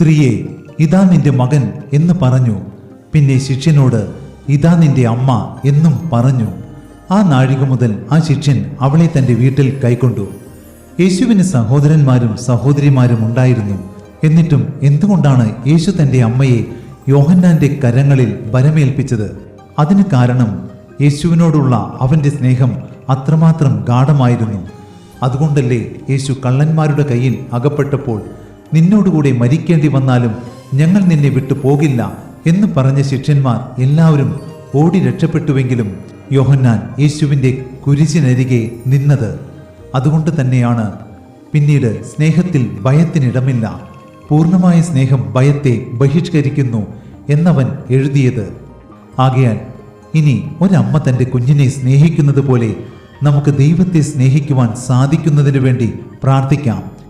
സ്ത്രീയെ, ഇതാ നിന്റെ മകൻ എന്ന് പറഞ്ഞു. പിന്നെ ശിഷ്യനോട്, ഇതാ നിന്റെ അമ്മ എന്നും പറഞ്ഞു. ആ നാഴിക മുതൽ ആ ശിഷ്യൻ അവളെ തൻ്റെ വീട്ടിൽ കൈക്കൊണ്ടു. യേശുവിന് സഹോദരന്മാരും സഹോദരിമാരും ഉണ്ടായിരുന്നു. എന്നിട്ടും എന്തുകൊണ്ടാണ് യേശു തൻ്റെ അമ്മയെ യോഹന്നാന്റെ കരങ്ങളിൽ ഭരമേൽപ്പിച്ചത്? അതിന് കാരണം യേശുവിനോടുള്ള അവൻ്റെ സ്നേഹം അത്രമാത്രം ഗാഢമായിരുന്നു. അതുകൊണ്ടല്ലേ യേശു കള്ളന്മാരുടെ കയ്യിൽ അകപ്പെട്ടപ്പോൾ, നിന്നോടുകൂടെ മരിക്കേണ്ടി വന്നാലും ഞങ്ങൾ നിന്നെ വിട്ടു പോകില്ല എന്ന് പറഞ്ഞ ശിഷ്യന്മാർ എല്ലാവരും ഓടി രക്ഷപ്പെട്ടുവെങ്കിലും യോഹന്നാൻ യേശുവിൻ്റെ കുരിശിനരികെ നിന്നത്. അതുകൊണ്ട് തന്നെയാണ് പിന്നീട് സ്നേഹത്തിൽ ഭയത്തിനിടമില്ല, പൂർണ്ണമായ സ്നേഹം ഭയത്തെ ബഹിഷ്കരിക്കുന്നു എന്നവൻ എഴുതിയത്. ആകയാൽ ഇനി ഒരമ്മ തൻ്റെ കുഞ്ഞിനെ സ്നേഹിക്കുന്നത് പോലെ നമുക്ക് ദൈവത്തെ സ്നേഹിക്കുവാൻ സാധിക്കുന്നതിനു വേണ്ടി പ്രാർത്ഥിക്കാം.